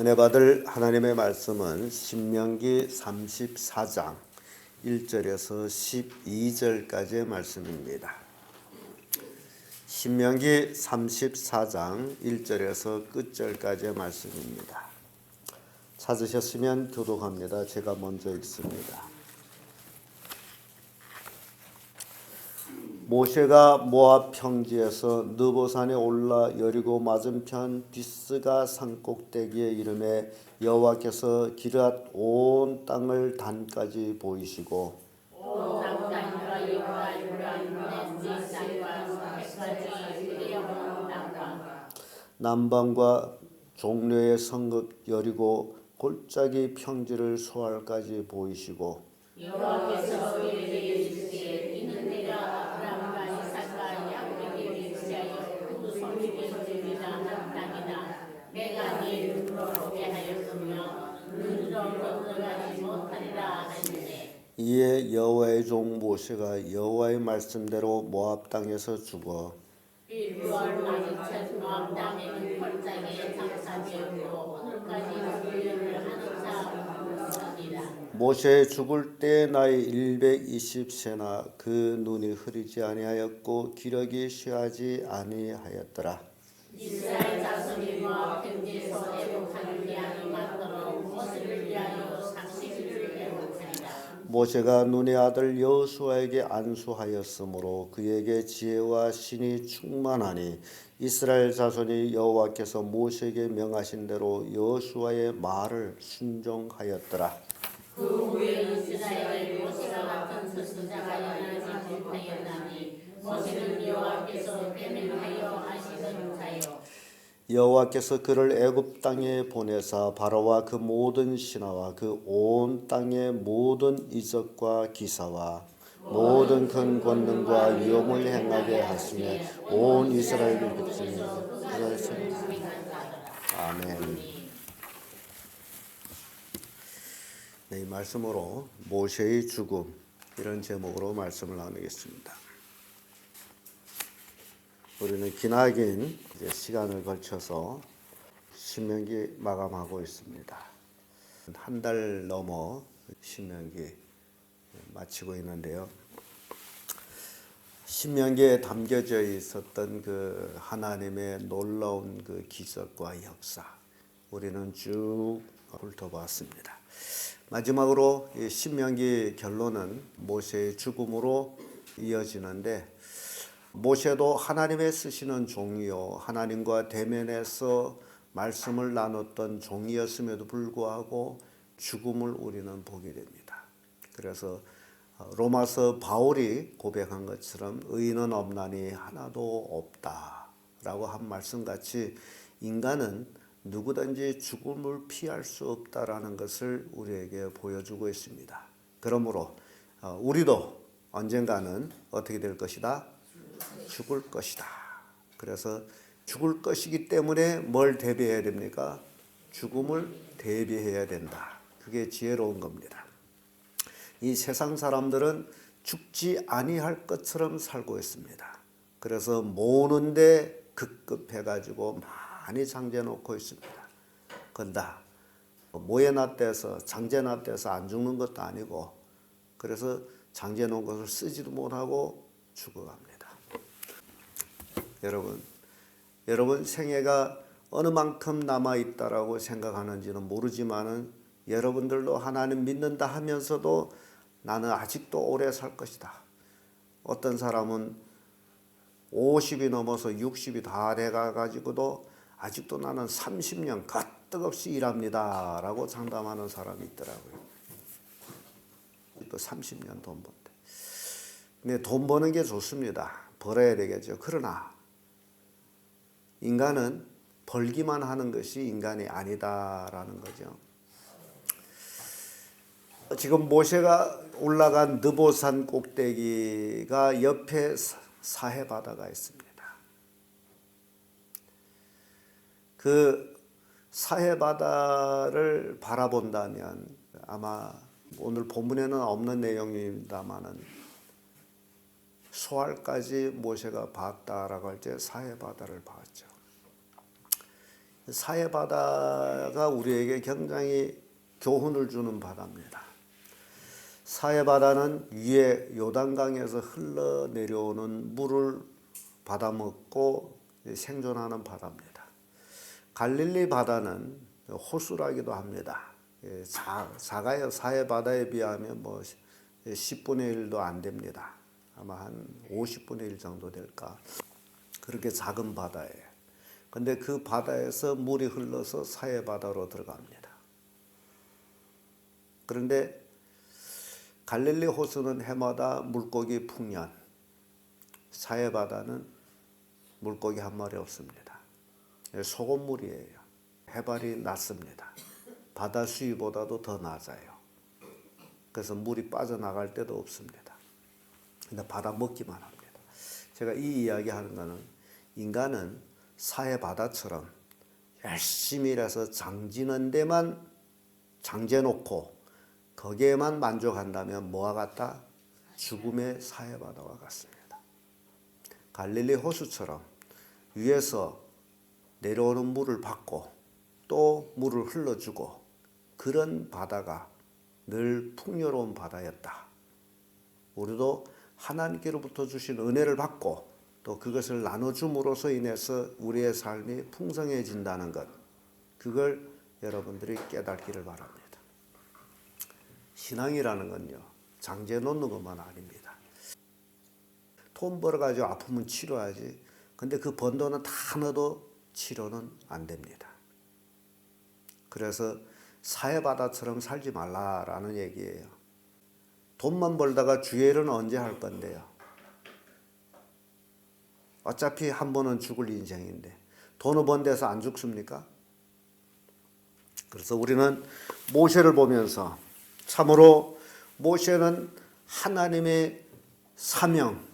은혜 받을 하나님의 말씀은 신명기 34장 1절에서 12절까지의 말씀입니다. 신명기 34장 1절에서 끝절까지의 말씀입니다. 찾으셨으면 교독합니다. 제가 먼저 읽습니다. 모세가 모압 평지에서 느보산에 올라 여리고 맞은편 디스가 산 꼭대기에 이르매 여호와께서 기럇 온 땅을 단까지 보이시고 남방과 종려의 성읍 여리고 골짜기 평지를 소알까지 보이시고 여호와께서 우리에게 이르시되 이는 내가 아브라함과 이삭과 야곱에게 맹세하여 그 소유를 주리라 한 땅이다. 내가 네 눈으로 보게 하였으며 눈으로 건너가지 못하리라 하시니 이에 여호와의 종 모세가 여호와의 말씀대로 모압 땅에서 죽어 6월 맞은편 모압 땅에는 골짜기에 장사되었고 오늘까지 구별을 하는 자 없으니라. 모세 죽을 때 나이 120세나 그 눈이 흐리지 아니하였고 기력이 쉬하지 아니하였더라. 이스라엘 자손이 모압 평지에서 애곡하는 양이 많도록 모세를 위하여 40일을 애곡하리라. 모세가 눈의 아들 여호수아에게 안수하였으므로 그에게 지혜와 신이 충만하니 이스라엘 자손이 여호와께서 모세에게 명하신 대로 여호수아의 말을 순종하였더라. 그 후에 이스라엘의 모세와 같은 선지자가 일어나지 못하였나니 모세는 여호와께서 계명하여 하시던 자요. 여호와께서 그를 애굽 땅에 보내사 바로와 그 모든 신하와 그 온 땅의 모든 이적과 기사와 모든 큰 권능과 위엄을 행하게 하시며 온 이스라엘 백성이 그를 섬기니라. 아멘. 네, 이 말씀으로 모세의 죽음 이런 제목으로 말씀을 나누겠습니다. 우리는 기나긴 시간을 걸쳐서 신명기 마감하고 있습니다. 한 달 넘어 신명기 마치고 있는데요. 신명기에 담겨져 있었던 그 하나님의 놀라운 그 기적과 역사 우리는 쭉 훑어보았습니다. 마지막으로 이 신명기 결론은 모세의 죽음으로 이어지는데 모세도 하나님의 쓰시는 종이요 하나님과 대면해서 말씀을 나눴던 종이었음에도 불구하고 죽음을 우리는 보게 됩니다. 그래서 로마서 바울이 고백한 것처럼 의인은 없나니 하나도 없다라고 한 말씀같이 인간은 누구든지 죽음을 피할 수 없다라는 것을 우리에게 보여주고 있습니다. 그러므로 우리도 언젠가는 어떻게 될 것이다? 죽을 것이다. 그래서 죽을 것이기 때문에 뭘 대비해야 됩니까? 죽음을 대비해야 된다. 그게 지혜로운 겁니다. 이 세상 사람들은 죽지 아니할 것처럼 살고 있습니다. 그래서 모으는데 급급해가지고 많이 장재놓고 있습니다. 건다 모여놨대서 장재놨대서 안 죽는 것도 아니고 그래서 장재놓은 것을 쓰지도 못하고 죽어갑니다. 여러분 생애가 어느 만큼 남아있다라고 생각하는지는 모르지만은 여러분들도 하나님 믿는다 하면서도 나는 아직도 오래 살 것이다. 어떤 사람은 50이 넘어서 60이 다 돼가지고도 아직도 나는 30년 가뜩없이 일합니다 라고 장담하는 사람이 있더라고요. 또 30년 돈 번대. 근데 돈 버는 게 좋습니다. 벌어야 되겠죠. 그러나 인간은 벌기만 하는 것이 인간이 아니다라는 거죠. 지금 모세가 올라간 느보산 꼭대기가 옆에 사해 바다가 있습니다. 그 사해 바다를 바라본다면 아마 오늘 본문에는 없는 내용입니다만은 소알까지 모세가 봤다라고 할 때 사해 바다를 봤죠. 사해 바다가 우리에게 굉장히 교훈을 주는 바다입니다. 사해 바다는 위에 요단강에서 흘러내려오는 물을 받아먹고 생존하는 바다입니다. 갈릴리 바다는 호수라기도 합니다. 작아요. 사해 바다에 비하면 10분의 1도 안 됩니다. 아마 한 50분의 1 정도 될까. 그렇게 작은 바다예요. 근데 그 바다에서 물이 흘러서 사해 바다로 들어갑니다. 그런데 갈릴리 호수는 해마다 물고기 풍년, 사해 바다는 물고기 한 마리 없습니다. 소금물이에요. 해발이 낮습니다. 바다 수위보다도 더 낮아요. 그래서 물이 빠져나갈 때도 없습니다. 근데 받아 먹기만 합니다. 제가 이 이야기 하는 거는 인간은 사해 바다처럼 열심히 일해서 장지는 데만 장재놓고 거기에만 만족한다면 뭐와 같다? 죽음의 사해 바다와 같습니다. 갈릴리 호수처럼 위에서 내려오는 물을 받고 또 물을 흘러주고 그런 바다가 늘 풍요로운 바다였다. 우리도 하나님께로부터 주신 은혜를 받고 또 그것을 나눠줌으로써 인해서 우리의 삶이 풍성해진다는 것, 그걸 여러분들이 깨닫기를 바랍니다. 신앙이라는 건요, 장제 놓는 것만 아닙니다. 돈 벌어가지고 아프면 치료하지. 근데 그 번 돈은 다 넣어도 치료는 안 됩니다. 그래서 사해바다처럼 살지 말라라는 얘기예요. 돈만 벌다가 주일은 언제 할 건데요? 어차피 한 번은 죽을 인생인데 돈을 번 데서 안 죽습니까? 그래서 우리는 모세를 보면서 참으로 모세는 하나님의 사명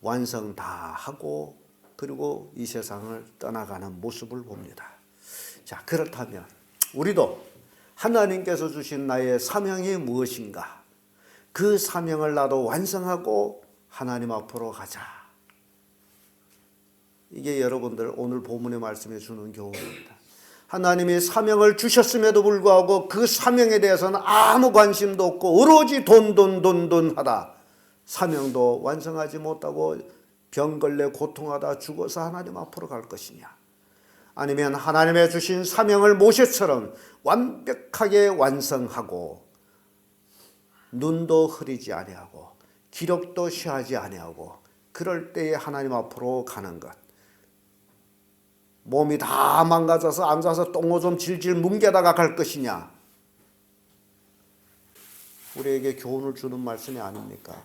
완성 다 하고 그리고 이 세상을 떠나가는 모습을 봅니다. 자, 그렇다면 우리도 하나님께서 주신 나의 사명이 무엇인가? 그 사명을 나도 완성하고 하나님 앞으로 가자. 이게 여러분들 오늘 본문의 말씀에 주는 교훈입니다. 하나님이 사명을 주셨음에도 불구하고 그 사명에 대해서는 아무 관심도 없고 오로지 돈 하다 사명도 완성하지 못하고 병 걸려 고통하다 죽어서 하나님 앞으로 갈 것이냐, 아니면 하나님의 주신 사명을 모세처럼 완벽하게 완성하고 눈도 흐리지 아니하고 기력도 쉬하지 아니하고 그럴 때에 하나님 앞으로 가는 것, 몸이 다 망가져서 앉아서 똥오줌 질질 뭉개다가 갈 것이냐, 우리에게 교훈을 주는 말씀이 아닙니까?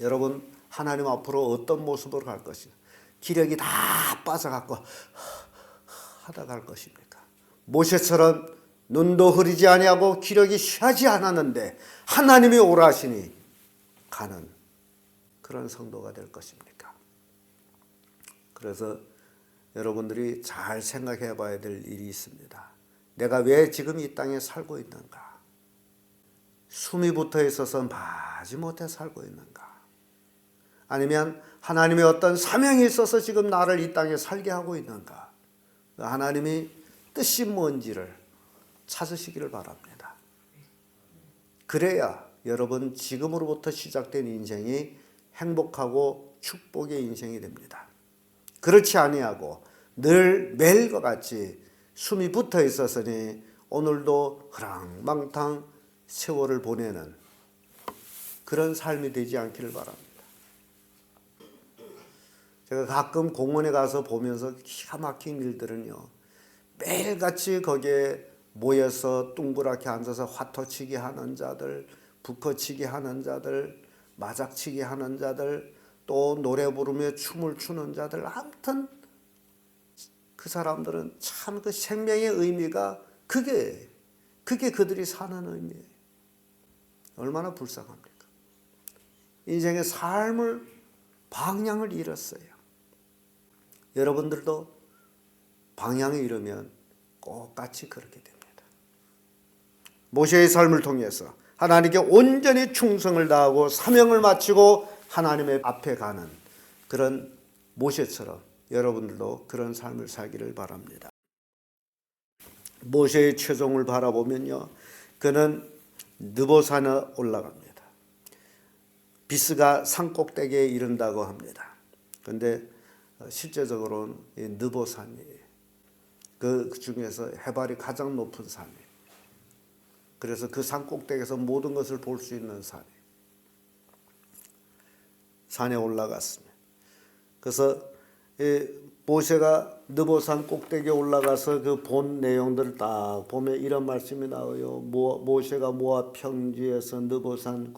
여러분, 하나님 앞으로 어떤 모습으로 갈 것이냐, 기력이 다 빠져갖고 하다 갈 것입니까? 모세처럼 눈도 흐리지 아니하고 기력이 쉬하지 않았는데 하나님이 오라 하시니 가는 그런 성도가 될 것입니까? 그래서 여러분들이 잘 생각해 봐야 될 일이 있습니다. 내가 왜 지금 이 땅에 살고 있는가? 숨이 붙어 있어서 마지못해 살고 있는가? 아니면 하나님의 어떤 사명이 있어서 지금 나를 이 땅에 살게 하고 있는가? 하나님이 뜻이 뭔지를 찾으시기를 바랍니다. 그래야 여러분 지금으로부터 시작된 인생이 행복하고 축복의 인생이 됩니다. 그렇지 아니하고 늘 매일과 같이 숨이 붙어 있었으니 오늘도 흐랑망탕 세월을 보내는 그런 삶이 되지 않기를 바랍니다. 제가 가끔 공원에 가서 보면서 기가 막힌 일들은요, 매일같이 거기에 모여서 둥그랗게 앉아서 화토치기 하는 자들, 부커치기 하는 자들, 마작치기 하는 자들, 또 노래 부르며 춤을 추는 자들, 아무튼 그 사람들은 참 그 생명의 의미가 그게 그들이 사는 의미예요. 얼마나 불쌍합니까? 인생의 삶을 방향을 잃었어요. 여러분들도 방향을 잃으면 꼭 같이 그렇게 됩니다. 모세의 삶을 통해서 하나님께 온전히 충성을 다하고 사명을 마치고 하나님의 앞에 가는 그런 모세처럼 여러분들도 그런 삶을 살기를 바랍니다. 모세의 최종을 바라보면요, 그는 느보산에 올라갑니다. 비스가 산꼭대기에 이른다고 합니다. 그런데 실제적으로는 느보산이에요. 그 중에서 해발이 가장 높은 산이에요. 그래서 그 산꼭대기에서 모든 것을 볼 수 있는 산이에요. 산에 올라갔습니다. 그래서 모세가 느보산 꼭대기에 올라가서 그 본 내용들을 딱 보면 이런 말씀이 나와요. 모세가 모압 평지에서 느보산에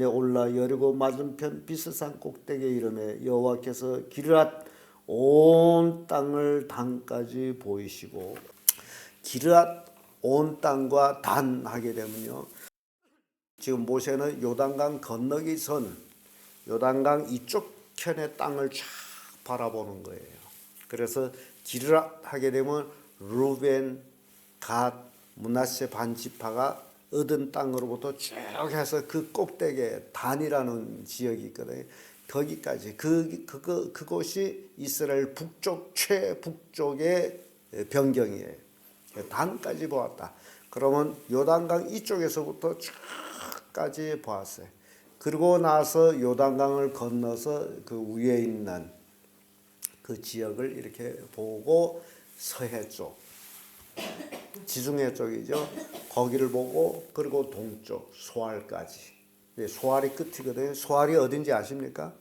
올라 여리고 맞은편 비스산 꼭대기에 이르매 여호와께서 기르앗 온 땅을 단까지 보이시고, 기르앗 온 땅과 단 하게 되면요, 지금 모세는 요단강 건너기 전 요단강 이쪽 편의 땅을 쫙 바라보는 거예요. 그래서 기르앗 하게 되면 루벤, 갓, 므낫세 반지파가 얻은 땅으로부터 쭉 해서 그 꼭대기에 단이라는 지역이 있거든요. 거기까지 그곳이 이스라엘 북쪽 최북쪽의 변경이에요. 단까지 보았다. 그러면 요단강 이쪽에서부터 쭉까지 보았어요. 그리고 나서 요단강을 건너서 그 위에 있는 그 지역을 이렇게 보고 서해 쪽, 지중해 쪽이죠. 거기를 보고 그리고 동쪽 소알까지. 소알이 끝이거든요. 소알이 어딘지 아십니까?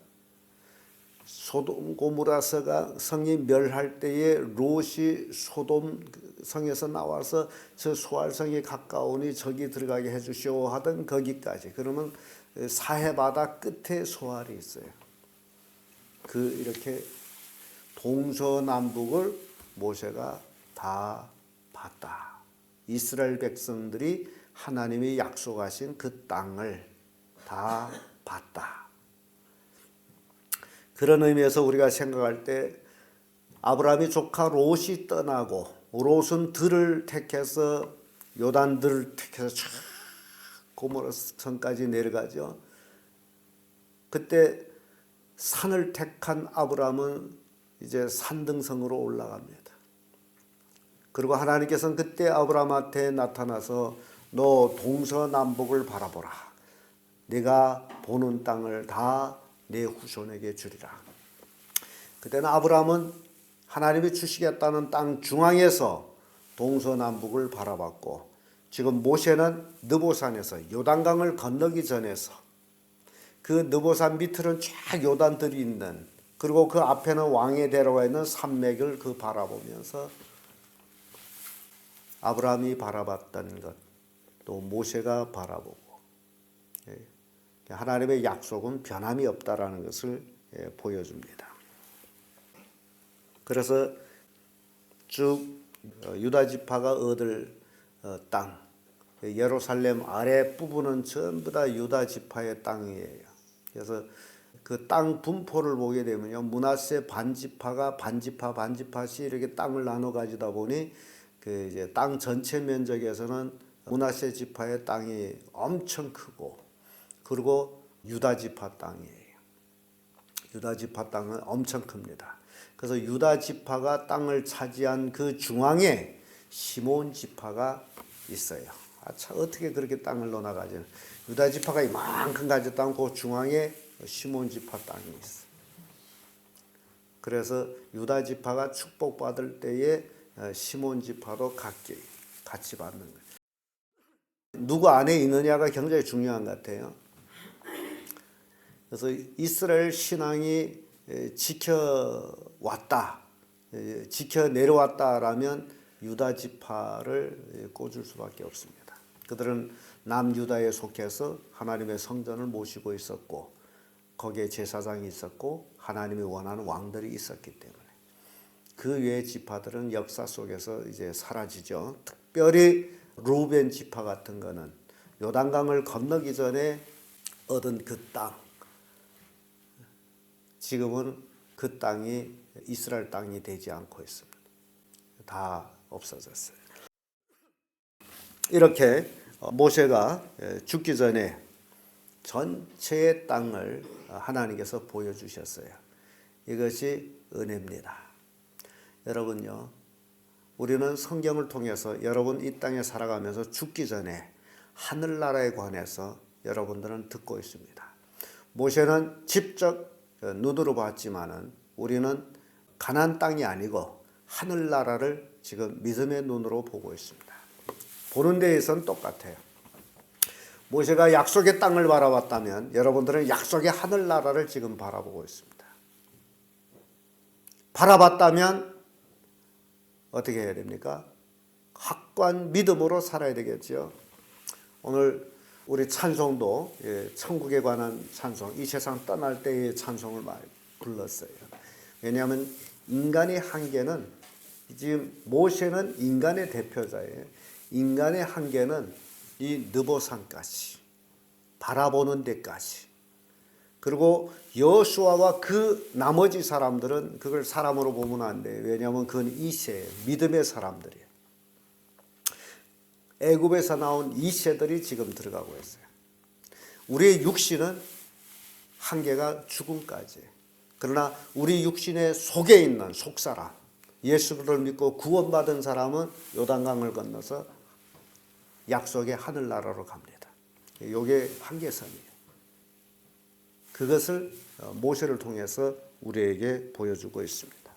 소돔 고무라서가 성이 멸할 때에 롯이 소돔 성에서 나와서 저 소알성이 가까우니 저기 들어가게 해주시오 하던 거기까지. 그러면 사해 바다 끝에 소알이 있어요. 이렇게 동서남북을 모세가 다 봤다. 이스라엘 백성들이 하나님이 약속하신 그 땅을 다 봤다. 그런 의미에서 우리가 생각할 때 아브라함이 조카 롯이 떠나고, 롯은 들을 택해서 요단들을 택해서 쫙 고모라성까지 내려가죠. 그때 산을 택한 아브라함은 이제 산등성으로 올라갑니다. 그리고 하나님께서는 그때 아브라함한테 나타나서 너 동서남북을 바라보라. 네가 보는 땅을 다 내 후손에게 주리라. 그때는 아브라함은 하나님이 주시겠다는 땅 중앙에서 동서남북을 바라봤고, 지금 모세는 느보산에서 요단강을 건너기 전에서 그 느보산 밑으로는 쫙 요단들이 있는, 그리고 그 앞에는 왕의 대로가 있는 산맥을 바라보면서 아브라함이 바라봤던 것, 또 모세가 바라보고, 하나님의 약속은 변함이 없다라는 것을 보여줍니다. 그래서 쭉 유다 지파가 얻을 땅, 예루살렘 아래 부분은 전부 다 유다 지파의 땅이에요. 그래서 그 땅 분포를 보게 되면요, 므낫세 반지파가 반지파씩 이렇게 땅을 나눠 가지다 보니 그 이제 땅 전체 면적에서는 므낫세 지파의 땅이 엄청 크고, 그리고 유다 지파 땅이에요. 유다 지파 땅은 엄청 큽니다. 그래서 유다 지파가 땅을 차지한 그 중앙에 시몬 지파가 있어요. 참 어떻게 그렇게 땅을 놓아가지? 유다 지파가 이만큼 가졌다면 그 중앙에 시몬 지파 땅이 있어요. 그래서 유다 지파가 축복받을 때에 시몬 지파도 같이 받는 거예요. 누구 안에 있느냐가 굉장히 중요한 것 같아요. 그래서 이스라엘 신앙이 지켜 내려왔다라면 유다 지파를 꽂을 수밖에 없습니다. 그들은 남유다에 속해서 하나님의 성전을 모시고 있었고, 거기에 제사장이 있었고, 하나님이 원하는 왕들이 있었기 때문에 그 외의 지파들은 역사 속에서 이제 사라지죠. 특별히 루벤 지파 같은 거는 요단강을 건너기 전에 얻은 그 땅, 지금은 그 땅이 이스라엘 땅이 되지 않고 있습니다. 다 없어졌어요. 이렇게 모세가 죽기 전에 전체의 땅을 하나님께서 보여주셨어요. 이것이 은혜입니다. 여러분요, 우리는 성경을 통해서 여러분 이 땅에 살아가면서 죽기 전에 하늘나라에 관해서 여러분들은 듣고 있습니다. 모세는 직접 눈으로 봤지만은 우리는 가나안 땅이 아니고 하늘나라를 지금 믿음의 눈으로 보고 있습니다. 보는 데에선 똑같아요. 모세가 약속의 땅을 바라봤다면 여러분들은 약속의 하늘나라를 지금 바라보고 있습니다. 바라봤다면 어떻게 해야 됩니까? 확고한 믿음으로 살아야 되겠죠. 오늘 우리 찬송도 천국에 관한 찬송, 이 세상 떠날 때의 찬송을 많이 불렀어요. 왜냐하면 인간의 한계는, 지금 모세는 인간의 대표자예요. 인간의 한계는 이 느보산까지, 바라보는 데까지. 그리고 여호수아와 그 나머지 사람들은 그걸 사람으로 보면 안 돼요. 왜냐하면 그건 이세예요. 믿음의 사람들이에요. 애굽에서 나온 이세들이 지금 들어가고 있어요. 우리의 육신은 한계가 죽음까지예요. 그러나 우리 육신의 속에 있는 속사람, 예수를 믿고 구원받은 사람은 요단강을 건너서 약속의 하늘나라로 갑니다. 이게 한계선이에요. 그것을 모세를 통해서 우리에게 보여주고 있습니다.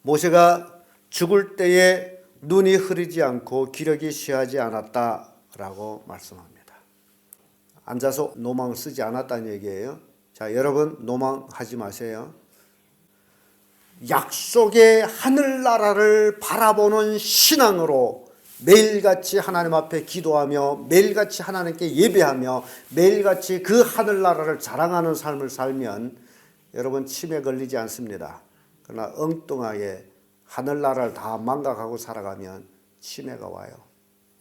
모세가 죽을 때에 눈이 흐리지 않고 기력이 쉬하지 않았다라고 말씀합니다. 앉아서 노망을 쓰지 않았다는 얘기예요. 자, 여러분 노망하지 마세요. 약속의 하늘나라를 바라보는 신앙으로 매일같이 하나님 앞에 기도하며 매일같이 하나님께 예배하며 매일같이 그 하늘나라를 자랑하는 삶을 살면 여러분 치매 걸리지 않습니다. 그러나 엉뚱하게 하늘나라를 다 망각하고 살아가면 치매가 와요.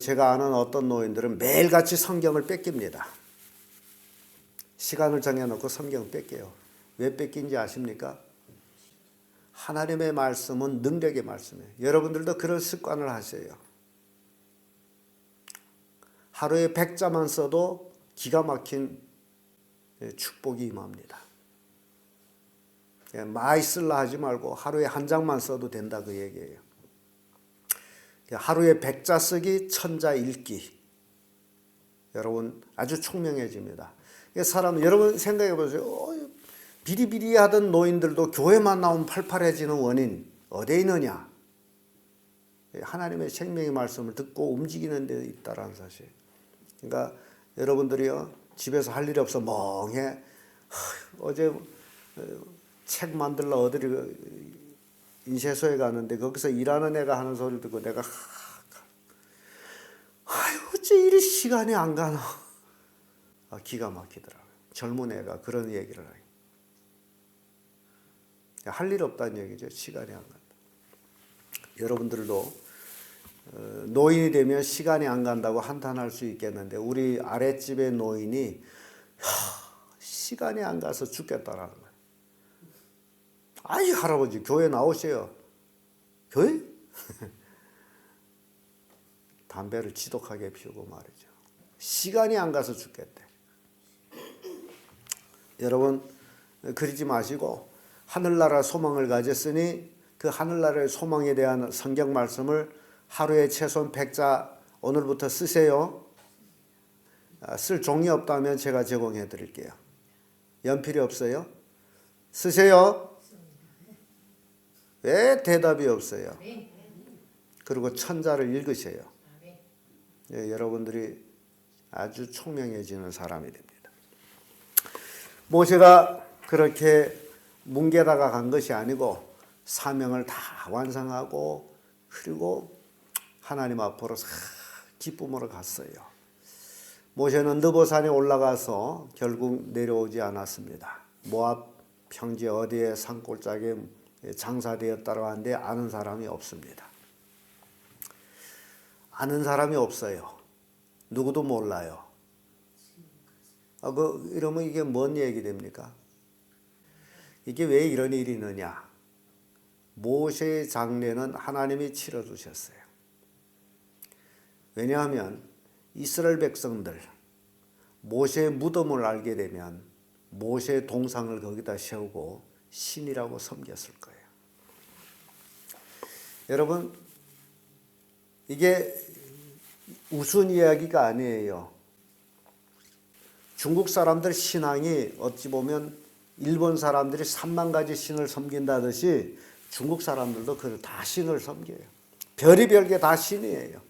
제가 아는 어떤 노인들은 매일같이 성경을 뺏깁니다. 시간을 정해놓고 성경 뺏겨요. 왜 뺏긴지 아십니까? 하나님의 말씀은 능력의 말씀이에요. 여러분들도 그런 습관을 하세요. 하루에 100자만 써도 기가 막힌 축복이 임합니다. 많이 쓸라 하지 말고 하루에 한 장만 써도 된다 그 얘기예요. 하루에 100자 쓰기, 1000자 읽기. 여러분 아주 총명해집니다. 사람 여러분 생각해 보세요. 비리비리하던 노인들도 교회만 나오면 팔팔해지는 원인 어디에 있느냐? 하나님의 생명의 말씀을 듣고 움직이는 데 있다라는 사실. 그러니까 여러분들이요 집에서 할 일이 없어 멍해. 어제 책 만들러 어디 인쇄소에 갔는데 거기서 일하는 애가 하는 소리를 듣고 내가 아유 어째 이리 시간이 안 가나. 기가 막히더라고요. 젊은 애가 그런 얘기를 하요. 할 일 없다는 얘기죠. 시간이 안 간다. 여러분들도 노인이 되면 시간이 안 간다고 한탄할 수 있겠는데 우리 아랫집의 노인이 시간이 안 가서 죽겠다라는 거예요. 아이 할아버지 교회 나오세요. 교회? 담배를 지독하게 피우고 말이죠. 시간이 안 가서 죽겠대. 여러분 그러지 마시고 하늘나라 소망을 가졌으니 그 하늘나라의 소망에 대한 성경 말씀을 하루에 최소한 100자 오늘부터 쓰세요. 쓸 종이 없다면 제가 제공해 드릴게요. 연필이 없어요? 쓰세요. 왜 대답이 없어요? 그리고 1000자를 읽으세요. 여러분들이 아주 총명해지는 사람이 됩니다. 모세가 그렇게 뭉개다가 간 것이 아니고 사명을 다 완성하고 그리고 하나님 앞으로 기쁨으로 갔어요. 모세는 느보산에 올라가서 결국 내려오지 않았습니다. 모압 평지 어디에 산골짜기에 장사되었다고 하는데 아는 사람이 없습니다. 아는 사람이 없어요. 누구도 몰라요. 이러면 이게 뭔 얘기 됩니까? 이게 왜 이런 일이 있느냐? 모세의 장례는 하나님이 치러주셨어요. 왜냐하면 이스라엘 백성들 모세의 무덤을 알게 되면 모세의 동상을 거기다 세우고 신이라고 섬겼을 거예요. 여러분, 이게 우스운 이야기가 아니에요. 중국 사람들 신앙이 어찌 보면 일본 사람들이 3만 가지 신을 섬긴다듯이 중국 사람들도 다 신을 섬겨요. 별의별 게 다 신이에요.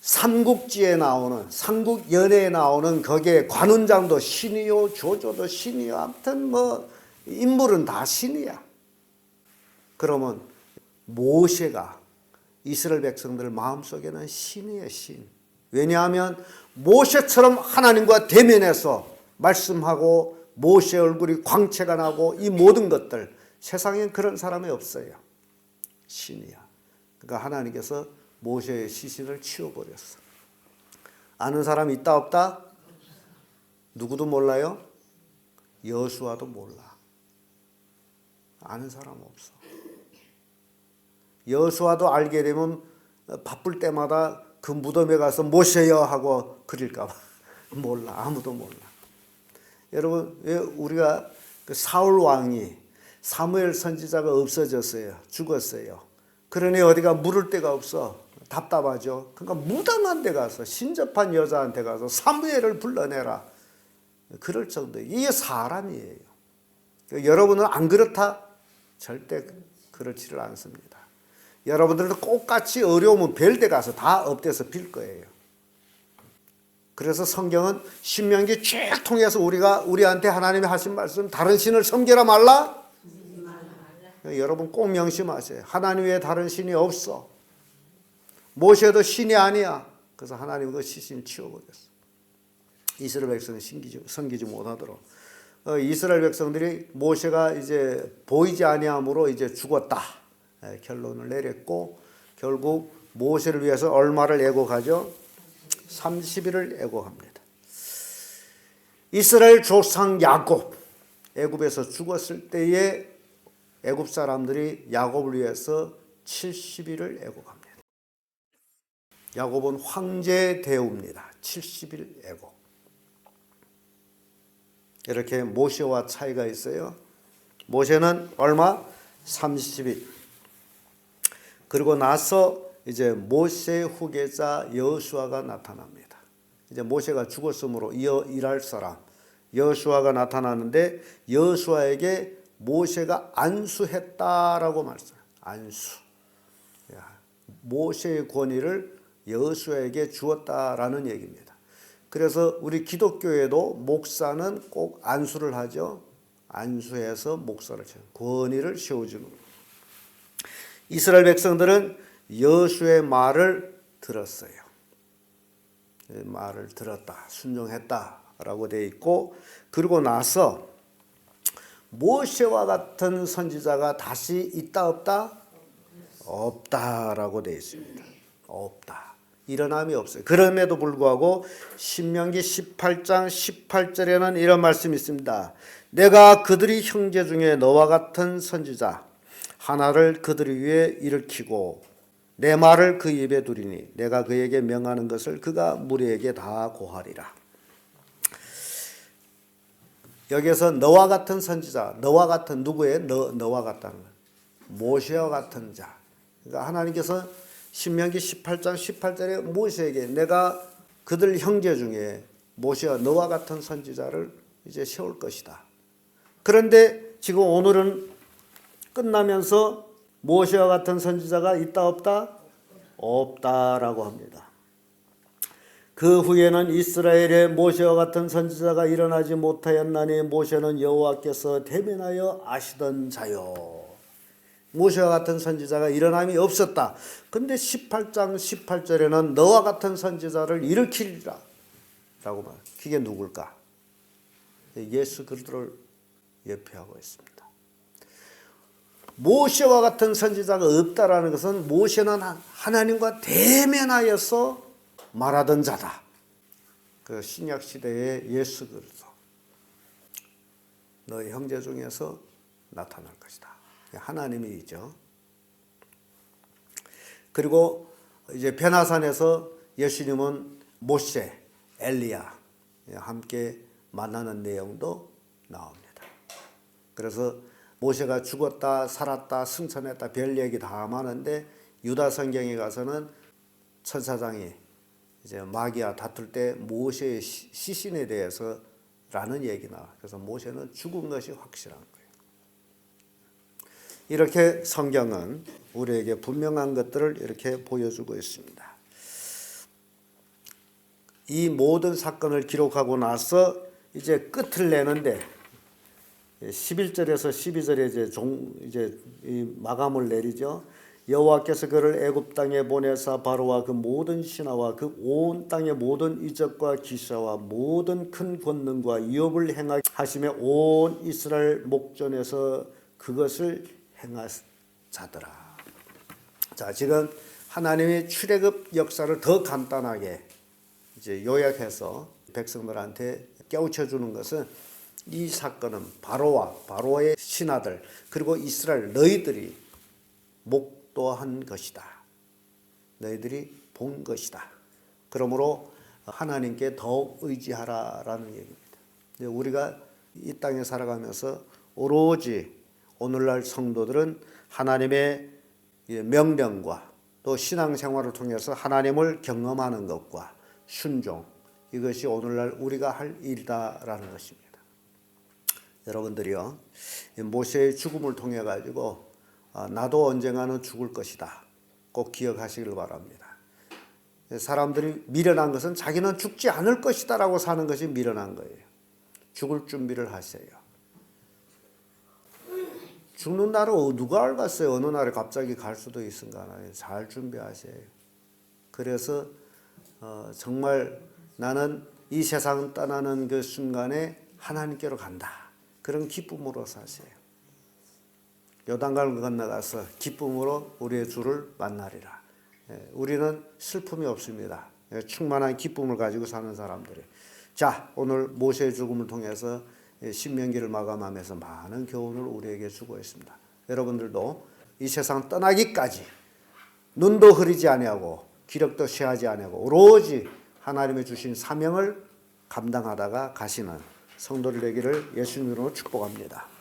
삼국지에 나오는, 삼국연애에 나오는 거기에 관운장도 신이요, 조조도 신이요. 아무튼 뭐 인물은 다 신이야. 그러면 모세가 이스라엘 백성들 마음속에는 신이에요, 신. 왜냐하면 모세처럼 하나님과 대면해서 말씀하고 모세 얼굴이 광채가 나고 이 모든 것들, 세상엔 그런 사람이 없어요. 신이야. 그러니까 하나님께서 모세의 시신을 치워버렸어. 아는 사람 있다 없다? 누구도 몰라요? 여수아도 몰라. 아는 사람 없어. 여수아도 알게 되면 바쁠 때마다 그 무덤에 가서 모세여 하고 그릴까 봐. 몰라. 아무도 몰라. 여러분, 왜 우리가 그 사울 왕이 사무엘 선지자가 없어졌어요. 죽었어요. 그러니 어디가 물을 데가 없어. 답답하죠. 그러니까 무당한 데 가서, 신접한 여자한테 가서 사무엘을 불러내라. 그럴 정도. 이게 사람이에요. 여러분은 안 그렇다? 절대 그렇지를 않습니다. 여러분들도 똑같이 어려우면 별 데 가서 다 엎대서 빌 거예요. 그래서 성경은 신명기 쭉 통해서 우리한테 하나님이 하신 말씀, 다른 신을 섬기라 말라? 여러분 꼭 명심하세요. 하나님 외에 다른 신이 없어. 모세도 신이 아니야. 그래서 하나님 그 시신 치워버렸어. 이스라엘 백성을 섬기지 못하도록. 이스라엘 백성들이 모세가 이제 보이지 아니함으로 이제 죽었다. 결론을 내렸고, 결국 모세를 위해서 얼마를 애곡하죠? 30일을 애곡합니다. 이스라엘 조상 야곱, 애굽에서 죽었을 때에 애굽 사람들이 야곱을 위해서 70일을 애곡합니다. 야곱은 황제 대우입니다. 70일 애곡. 이렇게 모세와 차이가 있어요. 모세는 얼마? 30일. 그리고 나서 이제 모세의 후계자 여호수아가 나타납니다. 이제 모세가 죽었으므로 이어 일할 사람 여호수아가 나타나는데, 여호수아에게 모세가 안수했다라고 말씀해요. 안수. 모세의 권위를 여호수아에게 주었다라는 얘기입니다. 그래서 우리 기독교에도 목사는 꼭 안수를 하죠. 안수해서 목사를 세워, 권위를 세워주는 거예요. 이스라엘 백성들은 여호수아의 말을 들었어요. 말을 들었다, 순종했다라고 되어 있고, 그리고 나서 모세와 같은 선지자가 다시 있다 없다? 없다라고 되어 있습니다. 없다. 일어남이 없어요. 그럼에도 불구하고 신명기 18장 18절에는 이런 말씀이 있습니다. 내가 그들이 형제 중에 너와 같은 선지자 하나를 그들 위에 일으키고 내 말을 그 입에 두리니 내가 그에게 명하는 것을 그가 무리에게 다 고하리라. 여기서 너와 같은 선지자, 너와 같은 누구예요? 너와 같다는 거예요. 모세와 같은 자. 그러니까 하나님께서 신명기 18장 18절에 모세에게 내가 그들 형제 중에 모세와 너와 같은 선지자를 이제 세울 것이다. 그런데 지금 오늘은 끝나면서 모세와 같은 선지자가 있다 없다? 없다라고 합니다. 그 후에는 이스라엘에 모세와 같은 선지자가 일어나지 못하였나니 모세는 여호와께서 대면하여 아시던 자요. 모세와 같은 선지자가 일어남이 없었다. 근데 18장 18절에는 너와 같은 선지자를 일으키리라 라고 말. 그게 누굴까? 예수 그리스도를 예표하고 있습니다. 모세와 같은 선지자가 없다라는 것은 모세는 하나님과 대면하여서 말하던 자다. 그 신약 시대의 예수 그리스도, 너희 형제 중에서 나타날 것이다. 하나님이죠. 그리고 이제 베나산에서 예수님은 모세, 엘리야 함께 만나는 내용도 나옵니다. 그래서 모세가 죽었다 살았다 승천했다 별 얘기 다 많은데 유다 성경에 가서는 천사장이 이제 마귀와 다툴 때 모세의 시신에 대해서라는 얘기 나와. 그래서 모세는 죽은 것이 확실한 거예요. 이렇게 성경은 우리에게 분명한 것들을 이렇게 보여주고 있습니다. 이 모든 사건을 기록하고 나서 이제 끝을 내는데 11절에서 12절에 이제 이 마감을 내리죠. 여호와께서 그를 애굽 땅에 보내사 바로와 그 모든 신하와 그 온 땅의 모든 이적과 기사와 모든 큰 권능과 위협을 행하심에 온 이스라엘 목전에서 그것을 행하자더라. 자, 지금 하나님의 출애굽 역사를 더 간단하게 이제 요약해서 백성들한테 깨우쳐 주는 것은 이 사건은 바로의 신하들 그리고 이스라엘 너희들이 목도한 것이다. 너희들이 본 것이다. 그러므로 하나님께 더욱 의지하라라는 얘기입니다. 우리가 이 땅에 살아가면서 오로지 오늘날 성도들은 하나님의 명령과 또 신앙생활을 통해서 하나님을 경험하는 것과 순종 이것이 오늘날 우리가 할 일이다라는 것입니다. 여러분들이요 모세의 죽음을 통해 가지고 나도 언젠가는 죽을 것이다 꼭 기억하시길 바랍니다. 사람들이 미련한 것은 자기는 죽지 않을 것이다 라고 사는 것이 미련한 거예요. 죽을 준비를 하세요. 죽는 날은 누가 알겠어요. 어느 날에 갑자기 갈 수도 있으니까 잘 준비하세요. 그래서 정말 나는 이 세상 떠나는 그 순간에 하나님께로 간다. 그런 기쁨으로 사세요. 요단강을 건너가서 기쁨으로 우리의 주를 만나리라. 우리는 슬픔이 없습니다. 충만한 기쁨을 가지고 사는 사람들이. 자, 오늘 모세의 죽음을 통해서 신명기를 마감하면서 많은 교훈을 우리에게 주고 있습니다. 여러분들도 이 세상 떠나기까지 눈도 흐리지 아니하고 기력도 쇠하지 아니하고 오로지 하나님의 주신 사명을 감당하다가 가시는 성도들 되기를 예수님으로 축복합니다.